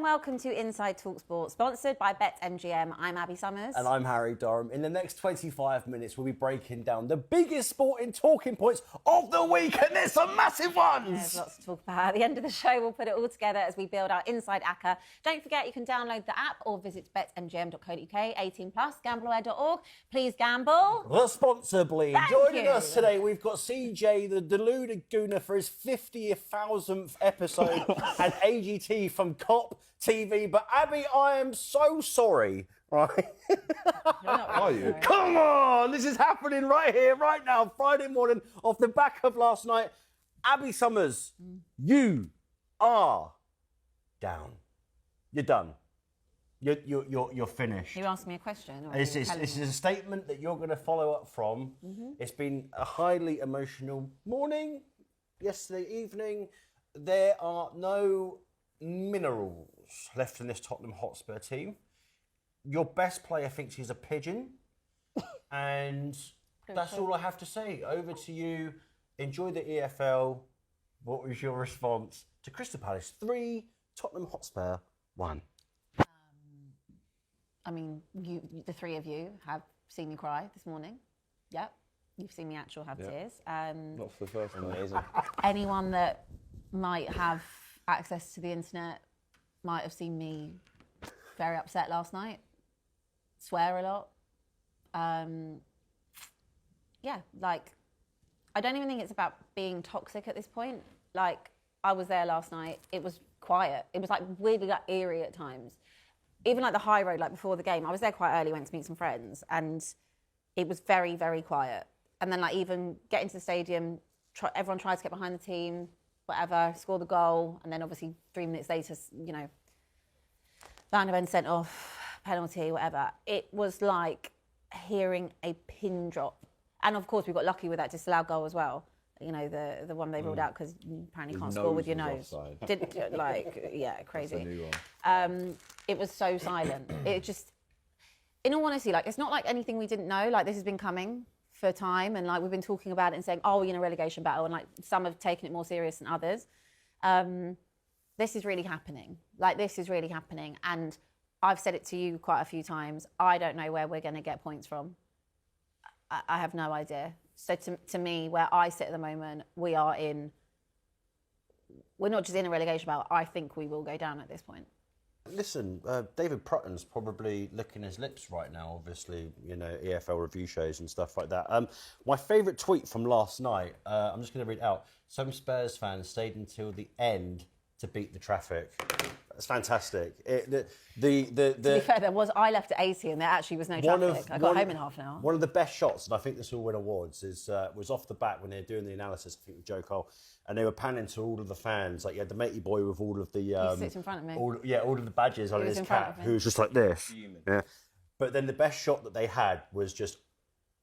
welcome to Inside TalkSport, sponsored by BetMGM. I'm Abby Summers. And I'm Harry Durham. In the next 25 minutes, we'll be breaking down the biggest sporting talking points of the week, and there's some massive ones. There's lots to talk about. At the end of the show, we'll put it all together as we build our Inside ACCA. Don't forget, you can download the app or visit betmgm.co.uk, 18+, gambleaware.org. Please gamble Responsibly. Thank Joining you. us today, we've got CJ, the Deluded Gooner, for his 50,000th episode, and AGT from COP TV. But Abby, I am so sorry, right? Are you? Come on! This is happening right here, right now, Friday morning, off the back of last night. Abby Summers, you are down. You're done. You're finished. You asked me a question. Or This is a statement that you're going to follow up from. It's been a highly emotional morning, yesterday evening. There are no minerals left in this Tottenham Hotspur team. Your best player thinks he's a pigeon. And that's all I have to say. Over to you. Enjoy the EFL. What was your response to Crystal Palace 3, Tottenham Hotspur 1? I mean, the three of you have seen me cry this morning. Yep. You've seen me actually have tears. Not for the first time. Amazing. Anyone that might have access to the internet might have seen me very upset last night. Swear a lot. Yeah, like, I don't even think it's about being toxic at this point. Like, I was there last night. It was quiet. It was like weirdly like eerie at times. Even like the high road, like before the game, I was there quite early, went to meet some friends, and it was very, very quiet. And then like even getting to the stadium, everyone tried to get behind the team, whatever, score the goal, and then obviously 3 minutes later, you know, Van der Ven sent off, penalty, whatever. It was like hearing a pin drop. And of course we got lucky with that disallowed goal as well. You know, the one they ruled out because you apparently can't score with your nose. Crazy. That's a new one. It was so silent. It just, in all honesty, like, it's not like anything we didn't know. Like, this has been coming for time, and like we've been talking about it and saying, oh, you know, relegation battle, and like some have taken it more serious than others. This is really happening. Like, this is really happening, and I've said it to you quite a few times. I don't know where we're going to get points from. I have no idea. So to me, where I sit at the moment, we're not just in a relegation battle. I think we will go down at this point. Listen, David Prutton's probably licking his lips right now, obviously, you know, EFL review shows and stuff like that. My favourite tweet from last night, I'm just going to read it out. Some Spurs fans stayed until the end to beat the traffic. That's fantastic. To be fair, I left at 80 and there actually was no traffic. I got home in half an hour. One of the best shots, and I think this will win awards, was off the back when they were doing the analysis, I think with Joe Cole, and they were panning to all of the fans. Like, you had the matey boy with all of the... he sits in front of me. All of the badges on his cap, who was just like this. Yeah. But then the best shot that they had was just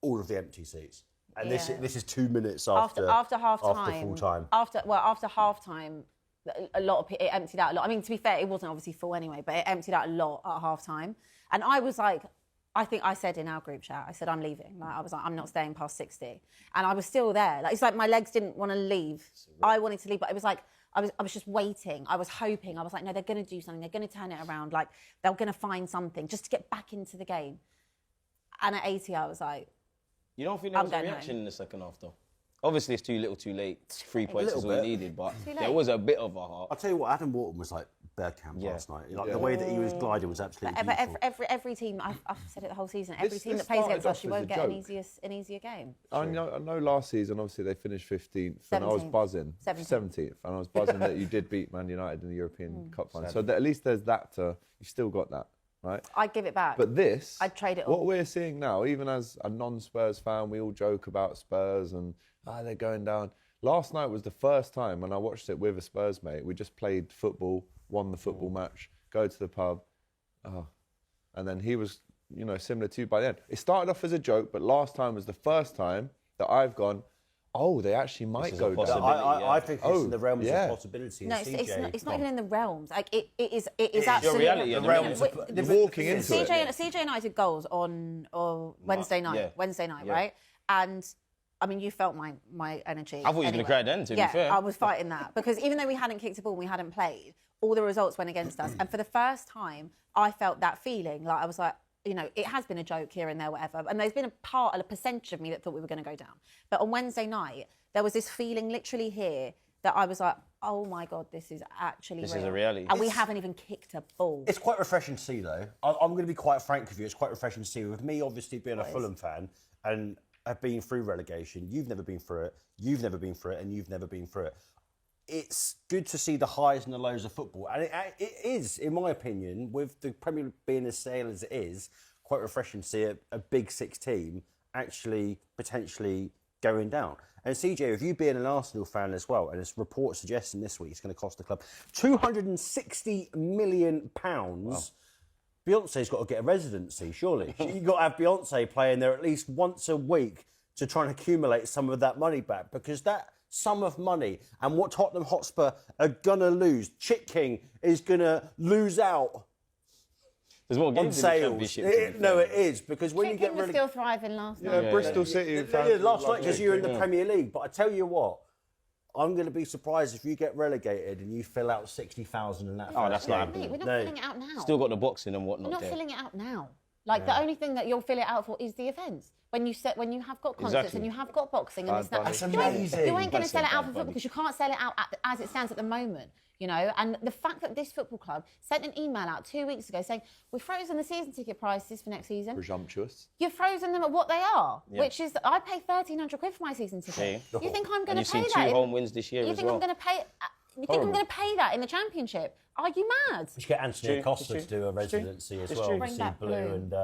all of the empty seats. And this is 2 minutes after half time. After full time. After half time, it emptied out a lot. I mean, to be fair, it wasn't obviously full anyway, but it emptied out a lot at half time. And I was like, I think I said in our group chat, I said, I'm leaving. Like, I was like, I'm not staying past 60. And I was still there. Like, it's like my legs didn't want to leave. I wanted to leave, but it was like, I was just waiting. I was hoping. I was like, no, they're going to do something. They're going to turn it around. Like, they're going to find something just to get back into the game. And at 80, I was like, you don't think there was a reaction in the second half, though? Obviously, it's too little, too late. 3 points is all needed, but there was a bit of a heart. I'll tell you what, Adam Wharton was like Bergkamp last night. Like, the way that he was gliding was absolutely beautiful. But every team, I've said it the whole season, every team that plays against us, you won't get an easier game. I know last season, obviously, they finished 15th, and I was buzzing. 17th. And I was buzzing that you did beat Man United in the European Cup final. So at least there's that you still got that. Right? I'd give it back. But this, I'd trade it all. What we're seeing now, even as a non-Spurs fan, we all joke about Spurs and they're going down. Last night was the first time when I watched it with a Spurs mate. We just played football, won the football match, go to the pub. And then he was, you know, similar to you by the end. It started off as a joke, but last time was the first time that I've gone, oh, they actually might go down. I think it's in the realms of possibility. No, it's not even in the realms. Like, it is absolutely... Reality, the realms you're walking into it. CJ United goals on Wednesday night, right? And I mean, you felt my energy. I thought you were going to cry then, to be fair. I was fighting that. Because even though we hadn't kicked a ball and we hadn't played, all the results went against us. And for the first time, I felt that feeling. Like I was like, you know, it has been a joke here and there, whatever. And there's been a percentage of me that thought we were going to go down. But on Wednesday night, there was this feeling literally here that I was like, oh my God, this is actually This real. is a reality. And we haven't even kicked a ball. It's quite refreshing to see, though. I'm going to be quite frank with you. It's quite refreshing to see. With me, obviously, being a Fulham fan and have been through relegation, you've never been through it, you've never been through it, and you've never been through it. It's good to see the highs and the lows of football. And it is, in my opinion, with the Premier League being as stale as it is, quite refreshing to see a Big Six team actually potentially going down. And CJ, with you being an Arsenal fan as well, and it's reports suggesting this week it's going to cost the club £260 million. Wow. Beyonce's got to get a residency, surely. You've got to have Beyonce playing there at least once a week to try and accumulate some of that money back, because that sum of money and what Tottenham Hotspur are going to lose, Chick King is going to lose out. There's more games in the Championship. No, it is, because when you get was still thriving last night. Yeah, Bristol City. Last night, because you're in the Premier League. But I tell you what, I'm going to be surprised if you get relegated and you fill out 60,000 in that. Oh, that's not Mate, happening. we're not filling it out now. Still got the boxing and whatnot. We're not there. filling it out now. Like the only thing that you'll fill it out for is the events. When you have got concerts Exactly. and you have got boxing and That's amazing. You ain't going to sell it out for Bunny. football because you can't sell it out as it stands at the moment. You know, and the fact that this football club sent an email out 2 weeks ago saying we've frozen the season ticket prices for next season. Presumptuous. You've frozen them at what they are, which is I pay £1,300 for my season ticket. Yeah. You think I'm going And to pay you've that? seen 2 home wins this year You as think well. I'm going to pay? You think I'm going to pay that in the Championship? Are you mad? We should get Anthony true, Acosta it's to do a residency as It's well. true. Obviously, Bring back blue blue. and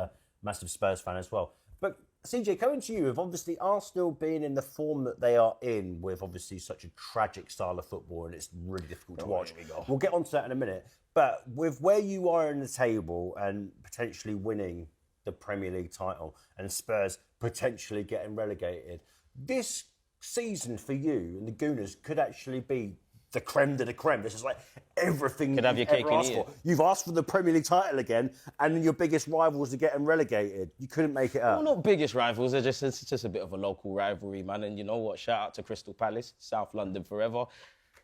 massive Spurs fan as well. But CJ, coming to you, with obviously Arsenal being in the form that they are in, with obviously such a tragic style of football, and it's really difficult to watch. We'll get onto that in a minute. But with where you are in the table and potentially winning the Premier League title, and Spurs potentially getting relegated, this season for you and the Gooners could actually be the creme de la creme. This is like everything Could have you've your cake ever and asked eat for. it. You've asked for the Premier League title again, and then your biggest rivals are getting relegated. You couldn't make it up. Well, not biggest rivals. It's just a bit of a local rivalry, man. And you know what? Shout out to Crystal Palace, South London forever.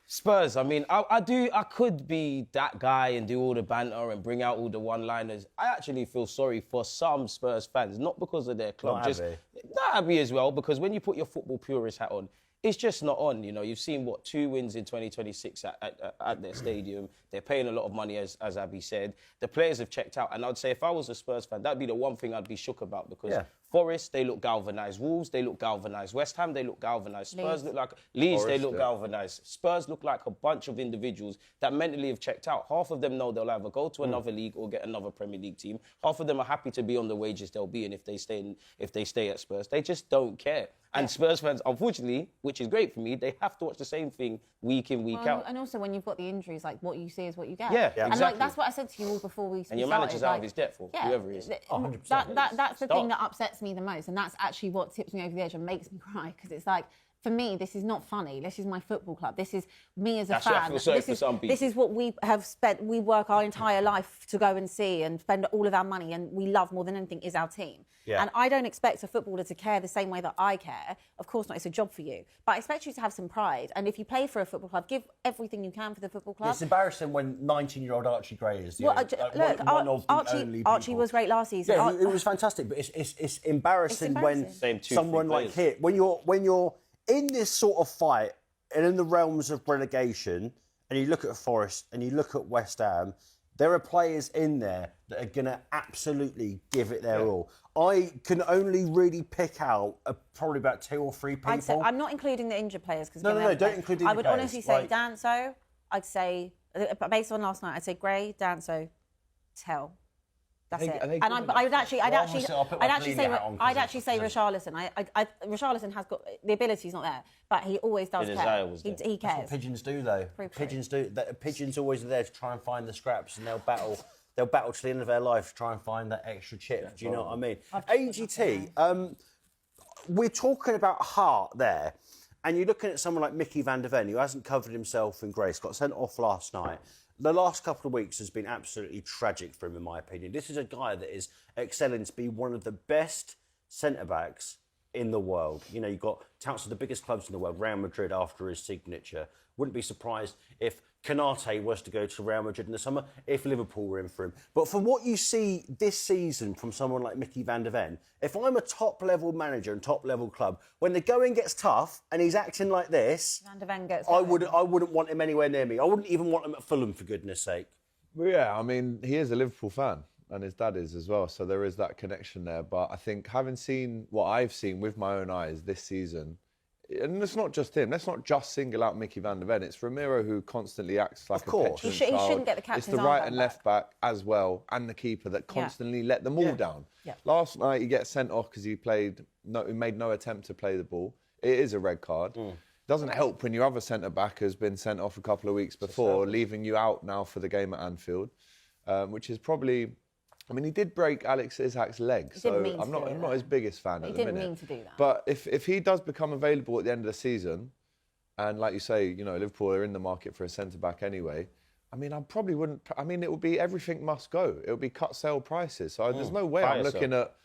Spurs, I mean, I could be that guy and do all the banter and bring out all the one-liners. I actually feel sorry for some Spurs fans, not because of their club, Not Abby. not Abby as well, because when you put your football purist hat on, it's just not on. You know, you've seen 2 wins in 2026 at their stadium. They're paying a lot of money, as Abby said. The players have checked out, and I'd say if I was a Spurs fan, that'd be the one thing I'd be shook about, because Forest, they look galvanised. Wolves, they look galvanised. West Ham, they look galvanised. Spurs look like Leeds, they look galvanised. Spurs look like a bunch of individuals that mentally have checked out. Half of them know they'll either go to another league or get another Premier League team. Half of them are happy to be on the wages they'll be in if they stay at Spurs. They just don't care. And Spurs fans, unfortunately, which is great for me, they have to watch the same thing week in, week out. And also when you've got the injuries, like what you see is what you get. Yeah, And exactly. like that's what I said to you all before we started. And your manager's out of his depth, or whoever he is. 100%. That's the thing Stop. that upsets me the most, and that's actually what tips me over the edge and makes me cry, because it's like, for me, this is not funny. This is my football club. This is me as a That's what I fan. feel sorry This for is some people. this is what we have spent. We work our entire life to go and see and spend all of our money, and we love more than anything is our team. Yeah. And I don't expect a footballer to care the same way that I care. Of course not. It's a job for you, but I expect you to have some pride. And if you play for a football club, give everything you can for the football club. It's embarrassing when 19-year-old Archie Gray is the Well, only, look, one of the Archie, only Archie people. was great last season. Yeah, it was fantastic, but it's embarrassing when embarrassing. Same 2-3 someone like players. here, when you're in this sort of fight and in the realms of relegation, and you look at Forest and you look at West Ham, there are players in there that are going to absolutely give it their all. I can only really pick out probably about 2 or 3 people. I'd say, I'm not including the injured players. Because No, don't include the I injured would players, honestly say like- Danso. I'd say, based on last night, I'd say Gray, Danso, Tell. That's it. are they And good I'd actually, Well, obviously, I'll put my I'd Clelia hat on 'cause I'd actually say Richarlison. Richarlison has got the ability's not there, but he always does The care. desire was He there. cares. That's what pigeons do, though. Very true. Pigeons always are there to try and find the scraps, and they'll battle. They'll battle to the end of their life to try and find that extra chip. Do you know what I mean? AGT. We're talking about heart there, and you're looking at someone like Mickey van der Ven, who hasn't covered himself in grace, got sent off last night. The last couple of weeks has been absolutely tragic for him, in my opinion. This is a guy that is excelling to be one of the best centre-backs in the world. You know, you've got touts of the biggest clubs in the world, Real Madrid after his signature, Wouldn't be surprised if Canate was to go to Real Madrid in the summer, if Liverpool were in for him. But from what you see this season from someone like Mickey van der Ven, if I'm a top-level manager and top-level club, when the going gets tough and he's acting like this, Van der Ven gets I wouldn't want him anywhere near me. I wouldn't even want him at Fulham, for goodness sake. Well, yeah, I mean, he is a Liverpool fan, and his dad is as well, so there is that connection there. But I think having seen what I've seen with my own eyes this season, and it's not just him, let's not just single out Mickey van der Ven, it's Ramiro who constantly acts like a petulant He child. shouldn't get the captain's It's the right armband and left back as well, and the keeper that constantly let them all down. Yeah. Last night he gets sent off because he made no attempt to play the ball. It is a red card. Doesn't help when your other centre-back has been sent off a couple of weeks before, leaving you out now for the game at Anfield, which is probably... I mean, he did break Alex Isak's leg, so I'm not his biggest fan at the minute. He didn't mean to do that. But if he does become available at the end of the season, and like you say, you know, Liverpool are in the market for a centre-back anyway, I mean, I probably wouldn't... I mean, it would be everything must go. It would be cut sale prices. So there's no way I'm looking at